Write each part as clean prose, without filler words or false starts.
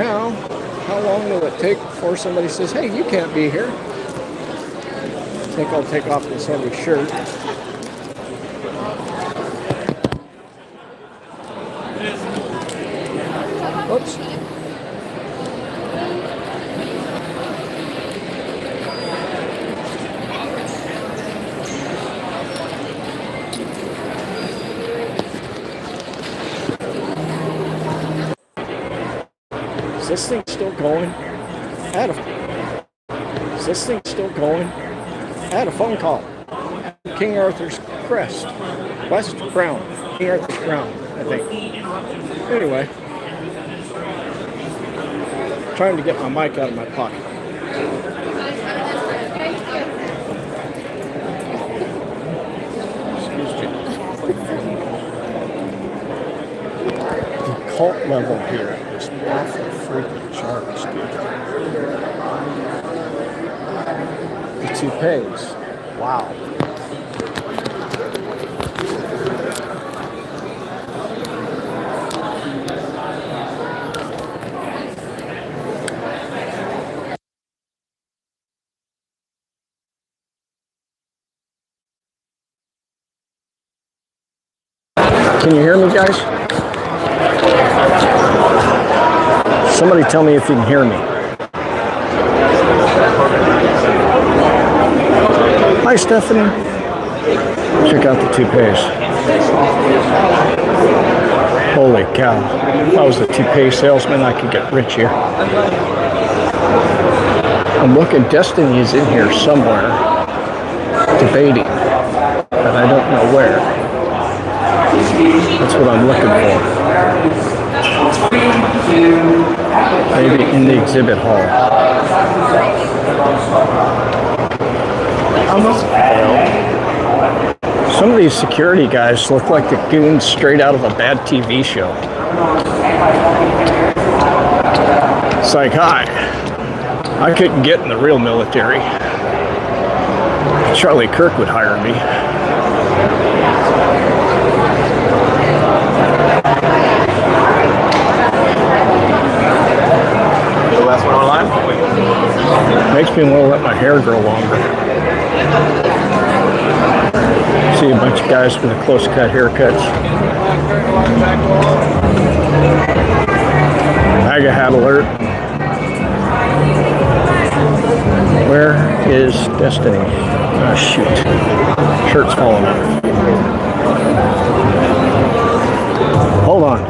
now, how long will it take before somebody says, hey, you can't be here? I think I'll take off this heavy shirt. Oops. Is this thing still going? Is this thing still going? I had a phone call. King Arthur's crest. West Crown. King Arthur's Crown, I think. Anyway. Trying to get my mic out of my pocket. Excuse me. The cult level here is off the freaking charts, dude. The toupees. Wow. Can you hear me, guys? Somebody tell me if you can hear me. Hi, Stephanie. Check out the toupees. Holy cow. If I was a toupee salesman, I could get rich here. I'm looking, Destiny is in here somewhere, debating, but I don't know where. That's what I'm looking for. Maybe in the exhibit hall. Some of these security guys look like the goons straight out of a bad TV show. It's like, hi, I couldn't get in the real military. Charlie Kirk would hire me. The last one online? Makes me want to let my hair grow longer. See a bunch of guys with a close cut haircuts. MAGA hat alert. Where is Destiny? Oh, shoot. Shirt's falling off. Hold on.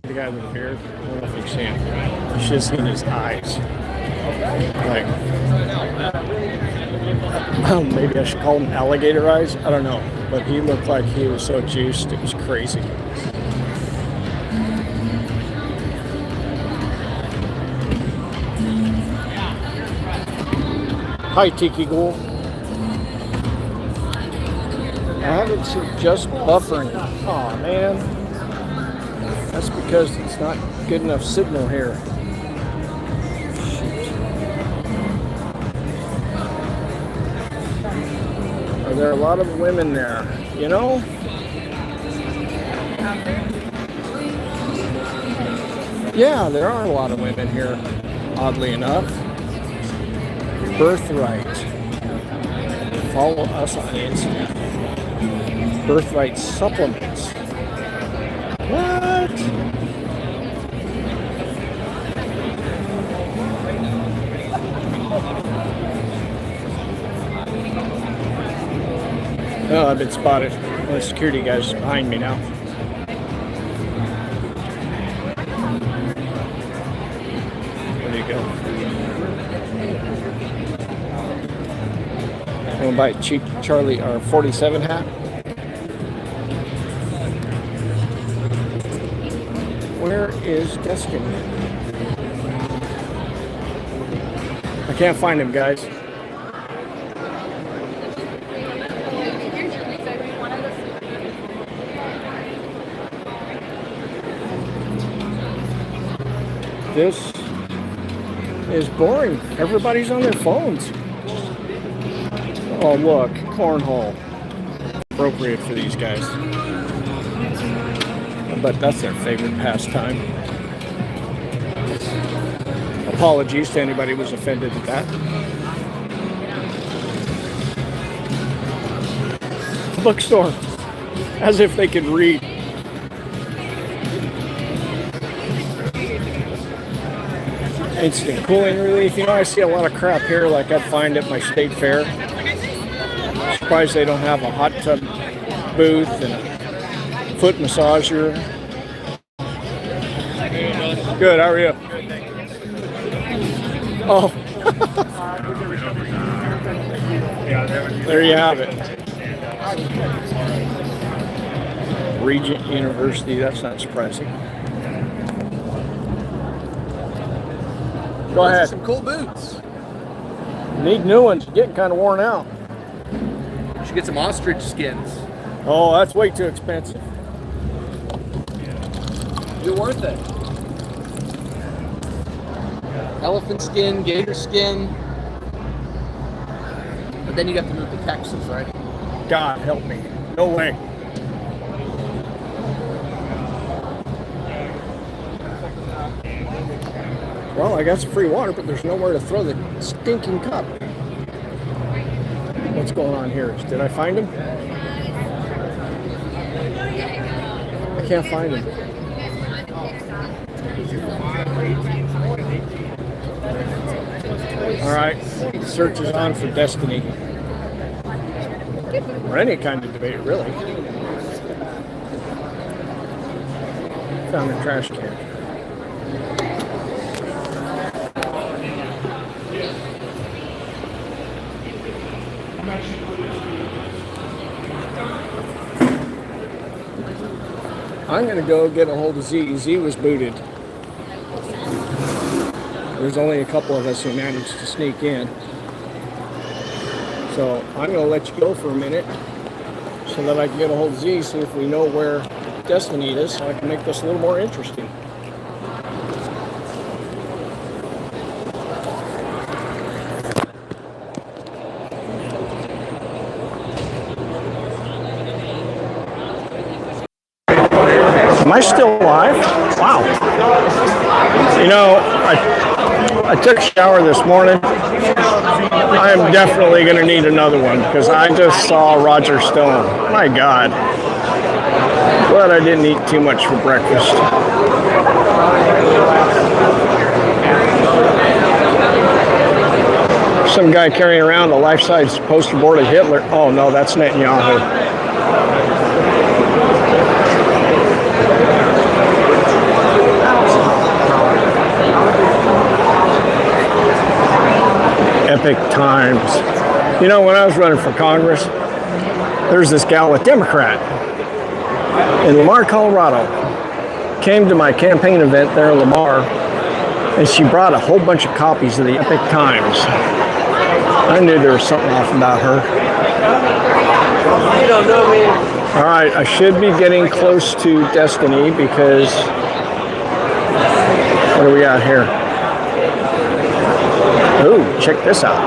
The guy with the beard, I don't know if you see him. You should have seen his eyes. Like, maybe I should call them alligator eyes. I don't know. But he looked like he was so juiced, it was crazy. Hi, Tiki Ghoul. I haven't seen just buffering. Oh man. That's because it's not good enough signal here. Shoot. Are there a lot of women there? You know? Yeah, there are a lot of women here, oddly enough. Birthright. Follow us on Instagram. Birthright supplements. What? Oh, I've been spotted. The security guy's behind me now. There you go. I'm gonna buy a cheap Charlie or 47 hat. Where is Destiny? I can't find him, guys. This is boring. Everybody's on their phones. Oh, look, cornhole. Appropriate for these guys. But that's their favorite pastime. Apologies to anybody who was offended at that. Bookstore. As if they could read. Instant cooling relief. You know, I see a lot of crap here like I'd find at my state fair. Surprised they don't have a hot tub booth and a foot massager. Good, how are you? Oh. There you have it. Regent University, that's not surprising. Go ahead. Some cool boots. Need new ones. Getting kind of worn out. You should get some ostrich skins. Oh, that's way too expensive. You're worth it. Elephant skin, gator skin. But then you have to move to Texas, right? God help me. No way. Well, I got some free water, but there's nowhere to throw the stinking cup. What's going on here? Did I find him? I can't find him. All right, the search is on for Destiny. Or any kind of debate, really. Found a trash can. I'm going to go get a hold of Z. Z was booted. There's only a couple of us who managed to sneak in. So I'm going to let you go for a minute so that I can get a hold of Z, see if we know where Destiny is, so I can make this a little more interesting. Am I still alive? Wow. You know, I took a shower this morning. I am definitely going to need another one because I just saw Roger Stone. My God. Glad I didn't eat too much for breakfast. Some guy carrying around a life-size poster board of Hitler. Oh no, that's Netanyahu. Epic times. You know, when I was running for Congress, there's this gal, a Democrat, in Lamar, Colorado, came to my campaign event there in Lamar, and she brought a whole bunch of copies of the Epic Times. I knew there was something off about her. You don't know me. All right, I should be getting close to Destiny because what do we got here? Ooh, check this out.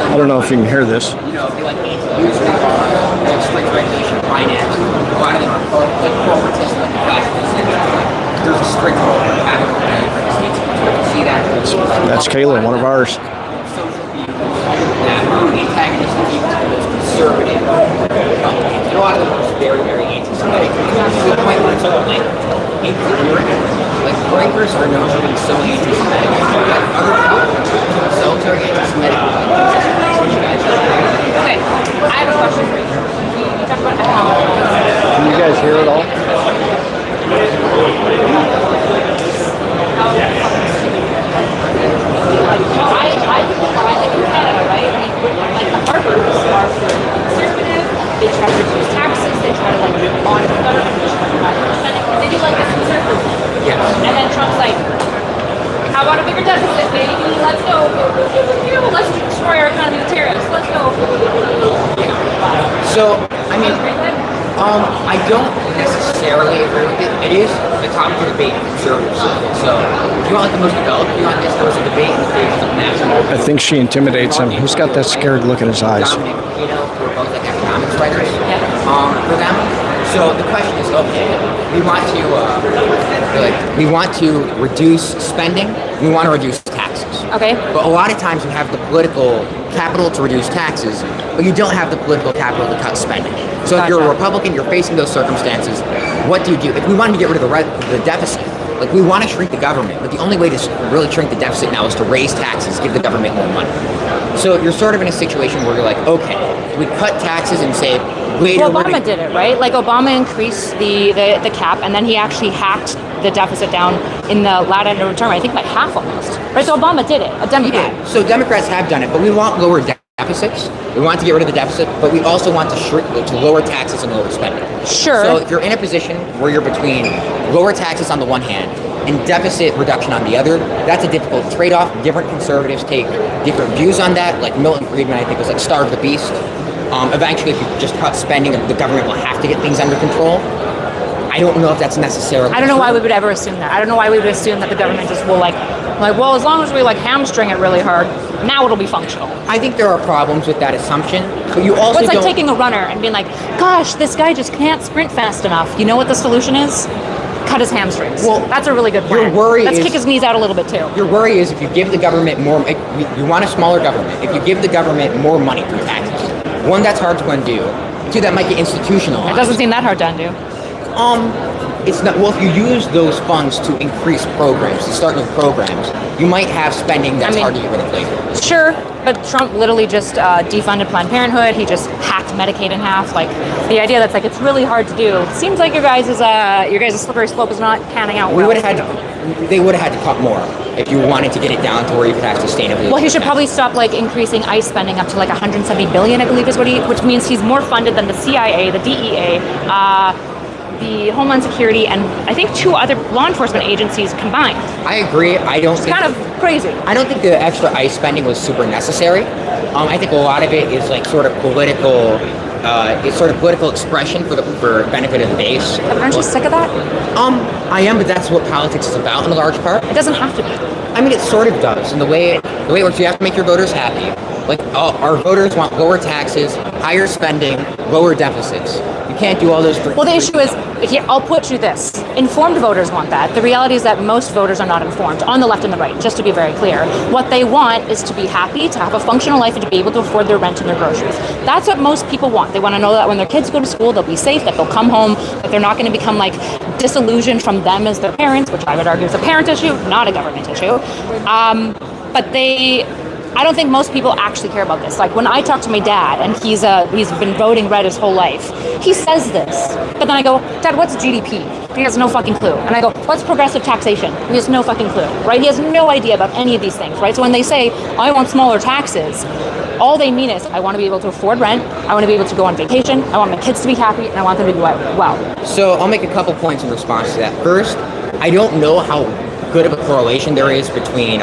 I don't know if you can hear this. That's Kayla, one of ours. Conservative. A lot of them are very, very anti-Semitic. To the point where it's like breakers are known to be so anti-Semitic. Like other people themselves are anti-Semitic. Okay, I have a question for you. You talk about Can you guys hear it all? I think in Canada, right? Like the Harvards are conservative. They try to reduce taxes. They try to on the government. They do like this conservative. Yeah. And then Trump's like, how about a bigger deficit, baby? I don't necessarily agree with it. It is the topic of debate in conservative circles. So if you want like the most developed view on this, there was a debate in the favor of national. I think she intimidates him. He's got that scared look in his eyes. Dominic, who are both like economics writers for them. So the question is, okay, we want to reduce spending, we want to reduce taxes. Okay. But a lot of times you have the political capital to reduce taxes, but you don't have the political capital to cut spending. So if you're a Republican, you're facing those circumstances, what do you do? If we want to get rid of the deficit, like we want to shrink the government, but the only way to really shrink the deficit now is to raise taxes, give the government more money. So you're sort of in a situation where you're like, okay, we cut taxes and say, well, Obama did it, right? Like Obama increased the cap, and then he actually hacked the deficit down in the latter end of the term, I think by half almost. Right, so Obama did it, a Democrat. Yeah, so Democrats have done it, but we want lower deficits. We want to get rid of the deficit, but we also want to lower taxes and lower spending. Sure. So if you're in a position where you're between lower taxes on the one hand and deficit reduction on the other, that's a difficult trade-off. Different conservatives take different views on that. Like Milton Friedman, I think, was like starve the beast. Eventually, if you just cut spending, the government will have to get things under control. I don't know if that's necessarily I don't know why we would ever assume that. I don't know why we would assume that the government just will well, as long as we hamstring it really hard, now it'll be functional. I think there are problems with that assumption, but you also it's like taking a runner and being like, gosh, this guy just can't sprint fast enough. You know what the solution is? Cut his hamstrings. Well, that's a really good plan. Let's kick his knees out a little bit too. Your worry is if you give the government more, you want a smaller government. If you give the government more money through taxes, one, that's hard to undo. Two, that might get institutionalized. It doesn't seem that hard to undo. It's not. Well, if you use those funds to increase programs, to start new programs, you might have spending that's hard to get rid of later. Sure, but Trump literally just defunded Planned Parenthood. He just hacked Medicaid in half. Like the idea that's like it's really hard to do. Seems like your guys' slippery slope is not panning out. They would have had to cut more if you wanted to get it down to where you could have sustainably. Well, he should probably stop increasing ICE spending up to 170 billion, I believe is which means he's more funded than the CIA, the DEA, the Homeland Security, and I think 2 other law enforcement agencies combined. I agree. It's kind of crazy. I don't think the extra ICE spending was super necessary. I think a lot of it is sort of political. It's sort of political expression for benefit of the base. Aren't you sick of that? I am, but that's what politics is about in a large part. It doesn't have to be. I mean, it sort of does. And the way it works, you have to make your voters happy. Our voters want lower taxes, higher spending, lower deficits. You can't do all those. Well, the issue is, I'll put you this. Informed voters want that. The reality is that most voters are not informed, on the left and the right, just to be very clear. What they want is to be happy, to have a functional life, and to be able to afford their rent and their groceries. That's what most people want. They want to know that when their kids go to school, they'll be safe, that they'll come home, that they're not going to become disillusioned from them as their parents, which I would argue is a parent issue, not a government issue. But I don't think most people actually care about this. When I talk to my dad, and he's been voting red his whole life, he says this. But then I go, Dad, what's GDP? He has no fucking clue. And I go, what's progressive taxation? He has no fucking clue, right? He has no idea about any of these things, right? So when they say, I want smaller taxes, all they mean is, I want to be able to afford rent, I want to be able to go on vacation, I want my kids to be happy, and I want them to be well. So I'll make a couple points in response to that. First, I don't know how good of a correlation there is between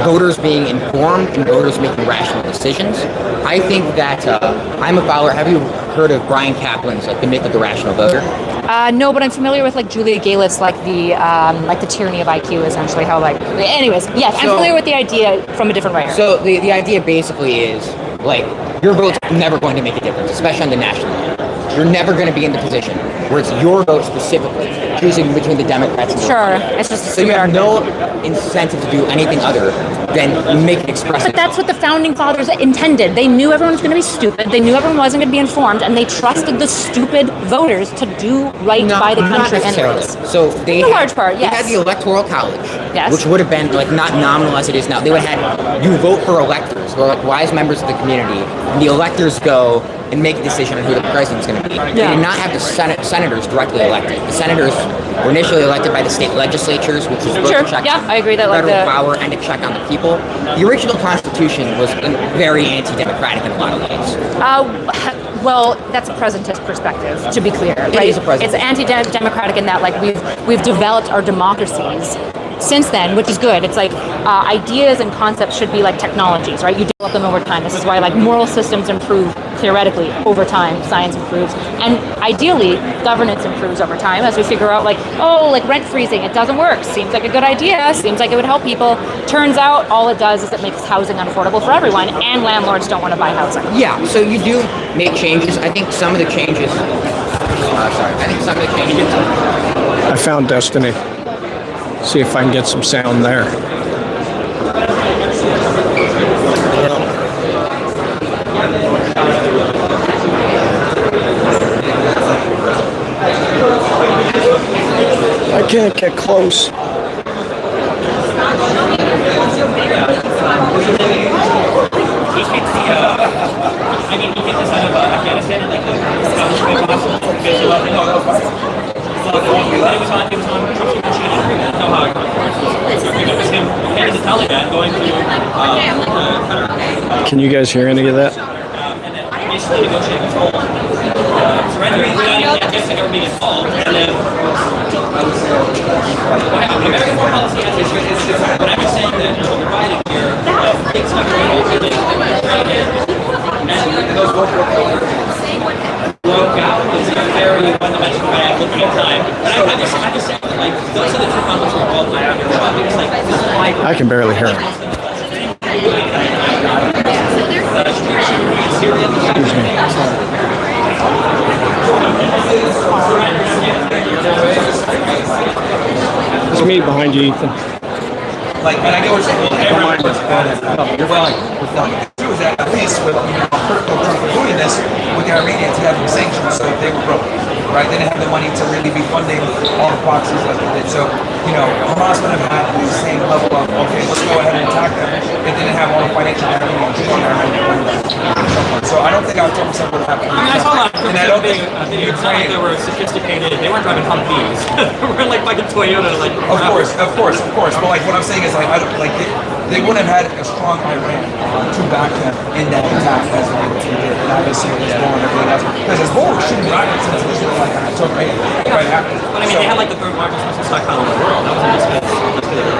voters being informed and voters making rational decisions. I think that I'm a follower. Have you heard of Brian Kaplan's The Myth of the Rational Voter? No, but I'm familiar with Julia Gaylett's the tyranny of IQ, essentially how anyways, yes, I'm familiar with the idea from a different writer. So the idea basically is your vote's never going to make a difference, especially on the national level. You're never going to be in the position where it's your vote specifically choosing between the Democrats and the Republicans. It's just so you have no incentive to do anything other than make it expressive. But that's what the founding fathers intended. They knew everyone was going to be stupid. They knew everyone wasn't going to be informed, and they trusted the stupid voters to do right by the country anyways. So they in large part, yes. They had the Electoral College, yes, which would have been not nominal as it is now. They would have had you vote for electors, who are wise members of the community, and the electors go and make a decision on who the president's going to be. Yeah. They did not have the senators directly elected. The senators were initially elected by the state legislatures, which was both a check on I agree that federal power and a check on the people. The original Constitution was very anti-democratic in a lot of ways. Well, that's a presentist perspective, to be clear. It is a presentist. It's anti-democratic in that we've developed our democracies since then, which is good. It's ideas and concepts should be like technologies, right? You develop them over time. This is why moral systems improve theoretically, over time, science improves. And ideally, governance improves over time as we figure out like, oh, like rent freezing, it doesn't work. Seems like a good idea. Seems like it would help people. Turns out all it does is it makes housing unaffordable for everyone, and landlords don't want to buy housing. Yeah, so you do make changes. I think some of the changes. I think some of the changes. I found Destiny. See if I can get some sound there. I can't get close. Can you guys hear any of that? I can barely hear him. Excuse me. It's me behind you, Ethan. Like, and I get what you're saying. Everyone was bad at that. You're fine. Well, was that at least with doing this with the Iranians having sanctions, so they were broke, right? They didn't have the money to really be funding all the proxies like they did. So, you know, Hamas would have had the same level of, okay, let's go ahead and attack them. It didn't have all the financial backing on So I don't think our 10% would happen. I mean, I saw that. And I don't think it's not like they were sophisticated. They weren't driving Humvees. They were like fucking Toyota. Like, Of course. But like what I'm saying is like I don't like they wouldn't have had a strong Iran to back them in that attack as they did. And obviously it was born everything else. Because Hezbollah was shooting rockets since Israel like took right after. but I mean, they had like the third largest missile stockpile in the world. That was a discount.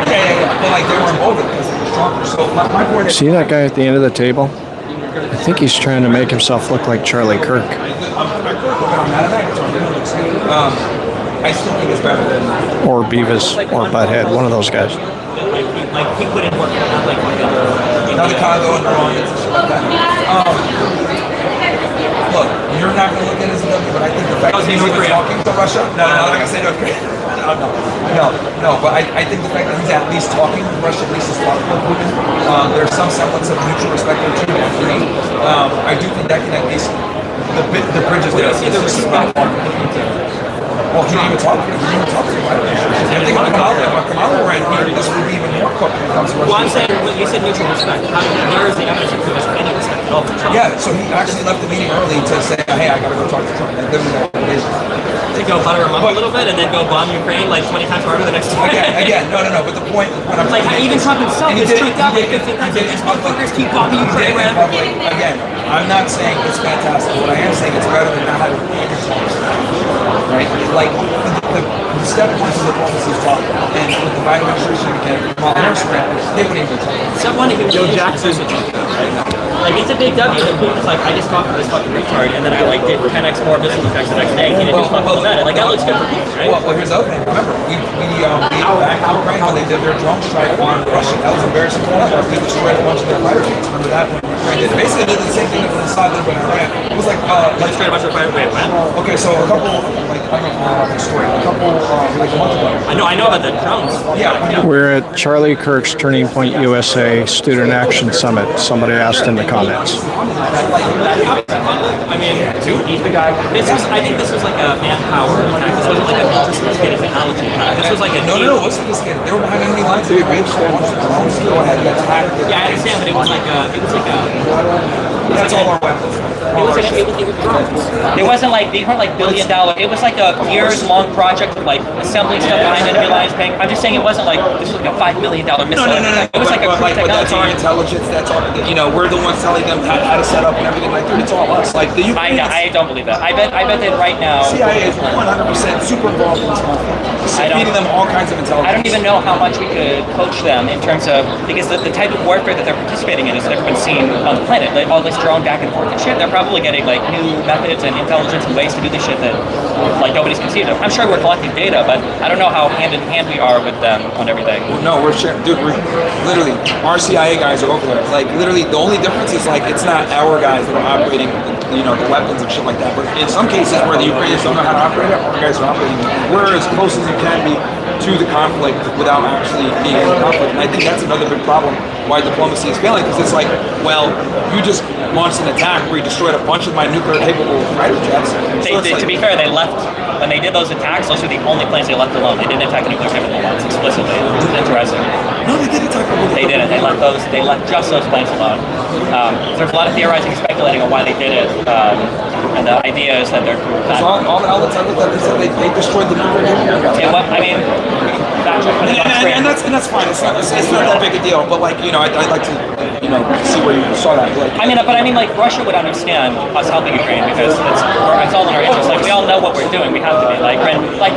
Yeah. But like they were emboldened because they were stronger. So my point is. See that guy at the end of the table? I think he's trying to make himself look like Charlie Kirk. I still think it's better than. Or Beavis or Butthead, one of those guys. Like he put in work, not like Now the Congo and Iran and shit like that. Look, you're not going to look at it as a W, but I think the fact that he's even talking to Russia. No, like I said, North Korea. No, but I think the fact that he's at least talking to Russia, at least is talking to Putin, there's some semblance of mutual respect there too. I do think that can at least the bridges there. See the respect. Well, he didn't even talk to him. I think if Kamala were in here, this would be even more cooked when it comes to Russia. Well, I'm saying you said mutual respect. Where is the evidence of any respect at all for Trump? Yeah, so he actually left the meeting early to say, hey, I gotta go talk to Trump. And To go butter him up a little bit and then go bomb Ukraine like 20 times harder the next time. Again, no. But the point, when I'm like even Trump himself is freaked out like 15 times. These motherfuckers keep bombing Ukraine. Again, I'm not saying it's fantastic. What I am saying it's better than not having right? Like the step one to the policies talk about, and with the Biden administration and Kamala Harris, they wouldn't even talk. Someone who Joe Jackson. Like it's a big W that Putin's like, I just talked to this fucking retard and then I like did 10x more missile defects the next day. He didn't just talk about that. Like that looks good for Putin, right? Well, here's the other thing. Remember, we back Ukraine when they did their drone strike on Russia. That was embarrassing for them. They destroyed a bunch of their fighter jets. Remember that when Ukraine did? Basically, they did the same thing on the side of Iran. It was like Destroyed a bunch of fighter jets. Okay, so a couple like I don't know about the story. A couple like a month ago. I know about the drones. Yeah. We're at Charlie Kirk's Turning Point USA Student Action Summit. Somebody asked in the comments. I mean, he's the guy. I think this was like a manpower attack. This wasn't like a sophisticated technology attack. This was like a No, it wasn't sophisticated. They were behind enemy lines. They arranged to launch the drones to go ahead and attack. Yeah, I understand, but it was like a. That's all our weapons. It was drones. It wasn't like these weren't like $1 billion. It was like like a years-long project of like assembling stuff behind enemy lines, paying. I'm just saying it wasn't like this was like a $5 million missile. No. It was like a but that's our technology. intelligence. That's our, we're the ones telling them how to set up and everything. Like, dude, it's all us. Like the Ukrainians. I don't believe that. I bet that right now. CIA is 100% super involved in this conflict. Feeding them all kinds of intelligence. I don't even know how much we could coach them in terms of, because the type of warfare that they're participating in has never been seen on the planet. Like all this drone back and forth and shit, they're probably getting like new methods and intelligence and ways to do this shit that like nobody's conceived of. I'm sure we're collecting data, but I don't know how hand in hand we are with them on everything. No, we're sharing, dude. We're literally, our CIA guys are over there. Like literally, the only difference is like it's not our guys that are operating, the weapons and shit like that. But in some cases where the Ukrainians don't know how to operate it, our guys are operating it. We're as close as you can be to the conflict without actually being in the conflict. And I think that's another big problem why diplomacy is failing, because it's like, well, you just launched an attack where you destroyed a bunch of my nuclear capable fighter jets. To be fair, they left, when they did those attacks, those were the only planes they left alone. They didn't attack nuclear capable ones explicitly. It's interesting. No, they did attack them. They didn't. They left just those planes alone. There's a lot of theorizing and speculating on why they did it. And the idea is that they're all the outlets I looked at, they said they destroyed the nuclear capable. Yeah, well, I mean, and that's fine. It's not that big a deal. But like, I'd like to see where you saw that. Like, I mean, like Russia would understand us helping Ukraine because it's all in our interest. Like we all know what we're doing. We have to be like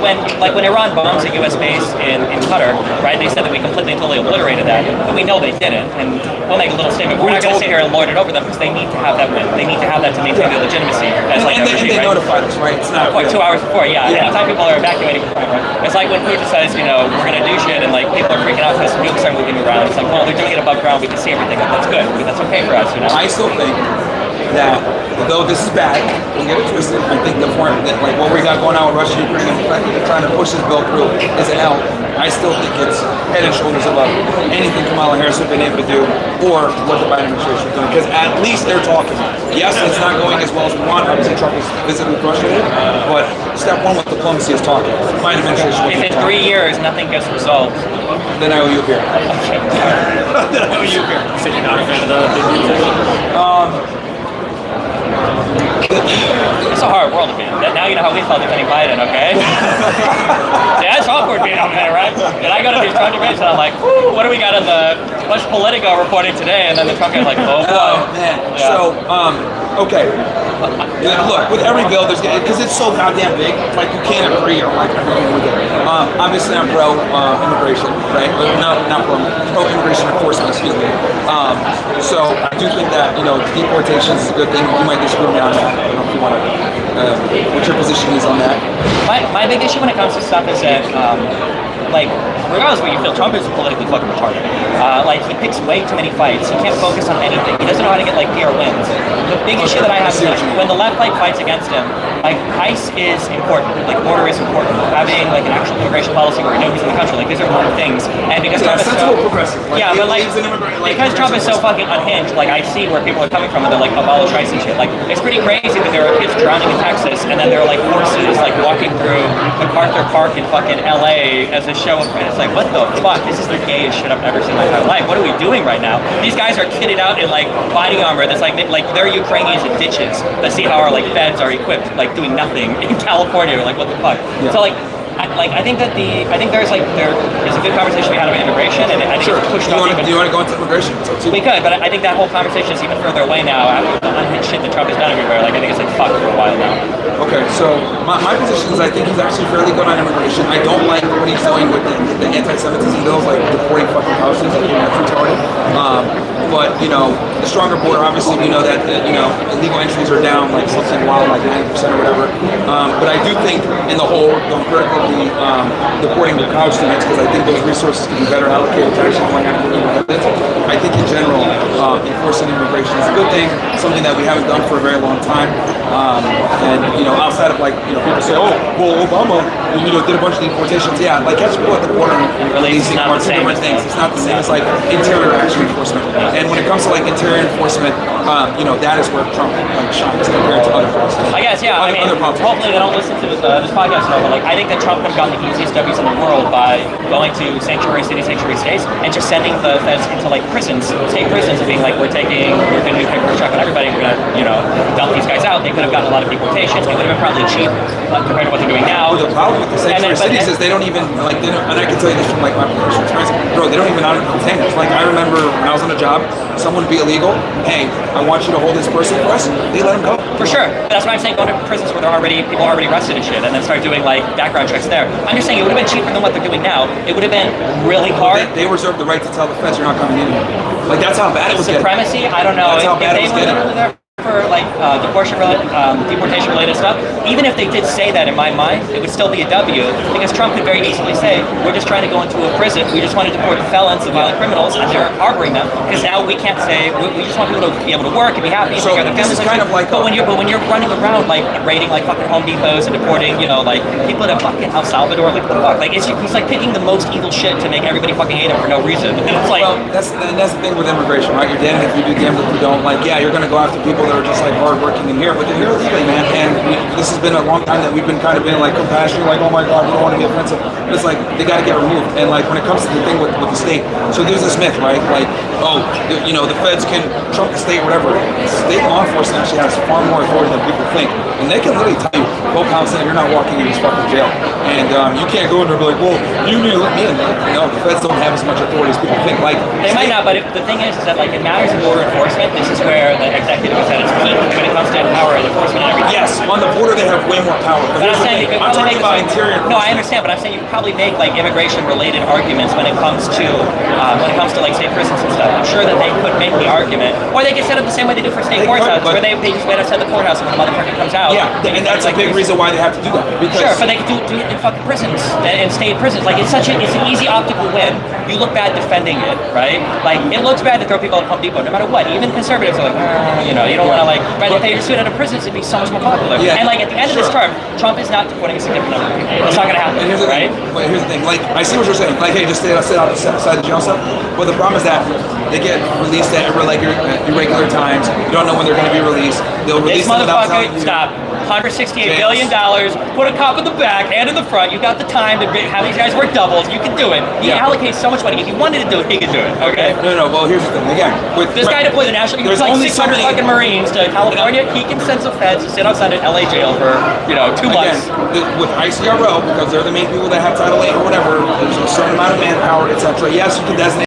when Iran bombs a U.S. base in Qatar, right? They said that we completely and totally obliterated that, but we know they didn't, and we'll make a little statement. We're not going to sit here and lord it over them because they need to have that win. They need to have that to maintain their legitimacy. As like and they notified us, right? It's not like 2 hours before. Yeah. Anytime people are evacuating, right? It's like when Putin says, we're going to do shit, and like people are freaking out because nukes are moving around. It's like, well, they're doing it above ground. We can see everything. That's good. That's okay for us, I still think that though this is bad, don't get it twisted. I think like what we got going on with Russia and Ukraine, the fact that they're trying to push this bill through is an L. I still think it's head and shoulders above anything Kamala Harris has been able to do or what the Biden administration is doing. Because at least they're talking. Yes, it's not going as well as we want. Obviously, Trump is visibly frustrated. But step one with diplomacy is talking. The Biden administration. If in 3 years nothing gets resolved, then I owe you a beer. Then I owe you a beer. So you're not a fan of the It's a hard world to be in. Now you know how we felt defending Biden, okay? Yeah, it's awkward being out there, right? And I go to these Trump debates and I'm like, what do we got in what's Politico reporting today? And then the Trump guy's like, oh boy. Oh, man. Yeah. So, okay. Look, with every bill, because it's so goddamn big, like you can't agree on like everything with it. Obviously, I'm pro immigration, right? Not pro immigration enforcement. Excuse me. So I do think that deportations is a good thing. You might disagree with me on that. I don't know if you want to. What your position is on that? My big issue when it comes to stuff is that. Regardless of what you feel, Trump is politically fucking retarded. He picks way too many fights. He can't focus on anything. He doesn't know how to get PR wins. The big issue that I have is that when the left fights against him, ICE is important. Border is important. Having an actual immigration policy where we know who's in the country, these are important things. And because Trump is so progressive. because Trump is so fucking unhinged, I see where people are coming from and they're abolish ICE and shit. It's pretty crazy that there are kids drowning in Texas and then there are horses walking through MacArthur Park in fucking LA as a show of it's what the fuck? This is the gayest shit I've ever seen in my entire life. What are we doing right now? These guys are kitted out in body armor that's they're Ukrainians in ditches. Let's see how our feds are equipped, doing nothing in California. What the fuck? Yeah. So I think that there's a good conversation we had about immigration, and I think it's pushed on. Do you want to go into immigration? We could, but I think that whole conversation is even further away now after the unhinged shit that Trump has done everywhere. I think it's fucked for a while now. Okay, so my position is I think he's actually fairly good on immigration. I don't like what he's doing with the anti-Semitism bills, deporting fucking Palestinians. I think that's retarded. But the stronger border, obviously, we know that illegal entries are down something wild, 90% or whatever. But I do think in the whole, I'm critical of deporting the college students because I think those resources can be better allocated to actually going after illegal methods. I think in general, enforcing immigration is a good thing, something that we haven't done for a very long time. And outside of people say, oh, well, Obama, did a bunch of deportations. Yeah, catch people at the border and releasing are two different things. It's not the same as interior action enforcement. And when it comes to interior enforcement, that is where Trump shines compared to other presidents. I guess, yeah. Hopefully they don't listen to this podcast at all, but I think that Trump could have gotten the easiest W's in the world by going to sanctuary cities, sanctuary states, and just sending the feds into prisons, state prisons, and being we're going to be paper check on not everybody, we're gonna, you know, dump these guys out. They could have gotten a lot of deportations. It would have been probably cheap compared to what they're doing now. Well, the problem with the sanctuary cities is they don't even, like, they don't, and I can tell you this from, like, my professional experience, bro, they don't even honor containers. Like, I remember when I was on a job, someone would be illegal, hey, I want you to hold this person for us, they let him go. For sure. But that's what I'm saying, go to prisons where people are already arrested and shit, and then start doing, like, background checks there. I'm just saying it would have been cheaper than what they're doing now. It would have been really hard. They reserve the right to tell the feds you're not coming in here. Like, that's how bad it was getting. Supremacy, I don't know. That's how bad it was getting. There for like deportation related stuff, even if they did say that, in my mind, it would still be a W, because Trump could very easily say, we're just trying to go into a prison, we just want to deport the felons and violent criminals, and they're harboring them, because now we can't say, we just want people to be able to work and be happy, so take care of their families. This is kind of like, but when you're running around like raiding like fucking Home Depots and deporting, you know, like people in fucking El Salvador, like what the fuck, like he's like picking the most evil shit to make everybody fucking hate him for no reason. And it's like, well, that's the thing with immigration, right? You're damned if you do, damned if you don't. Like, yeah, you're gonna go after people that are just like hardworking in here, but they're here illegally, man. And this has been a long time that we've been kind of being like compassionate, like, oh my God, we don't want to be offensive. But it's like they got to get removed. And like when it comes to the thing with the state, so there's this myth, right? Like, oh, you know, the feds can trump the state, whatever. State law enforcement actually has far more authority than people think, and they can literally tell you, go pound sand, you're not walking in this fucking jail, and you can't go in there and be like, well, you need to let me in. Like, no, the feds don't have as much authority as people think. Like, they might not, but the thing is that like in matters of border enforcement, this is where the executive is at its good when it comes to power and enforcement and everything. yes, on the border they have way more power. But here's the thing, I'm talking about interior. No, I understand, but I'm saying you could probably make like immigration-related arguments when it comes to like state prisons and stuff. I'm sure that they could make the argument, or they could set up the same way they do for state courthouses, where they just wait outside the courthouse when a motherfucker comes out. Yeah, and that's a big reason why they have to do that. Because sure, but they could do it in fucking prisons and state prisons. Like it's an easy optical win. You look bad defending it, right? Like it looks bad to throw people at Home Depot, no matter what. Even conservatives are like, you know, you don't want to like. Right, if they just do it at a prison, it'd be so much more popular. Yeah, and like at the end of this term, Trump is not deporting a significant number of people. It's not going to happen, and here's the right? thing. But here's the thing. Like I see what you're saying. Like, hey, just stay outside the jail cell. But the problem is that they get released at irregular times. You don't know when they're going to be released. They'll release This them without telling motherfucker, you. stop. $168 billion, put a cop in the back and in the front. You got the time to have these guys work doubles. You can do it. He allocates so much money. If he wanted to do it, he could do it. Okay. No. Well, here's the thing. Again, with This guy deployed the national. He there's like only 600 so many, fucking Marines to California. He can send some feds to sit outside an LA jail for 2 months. With ICRO, because they're the main people that have Title 8 or whatever, there's a certain amount of manpower, etc. Yes, you can designate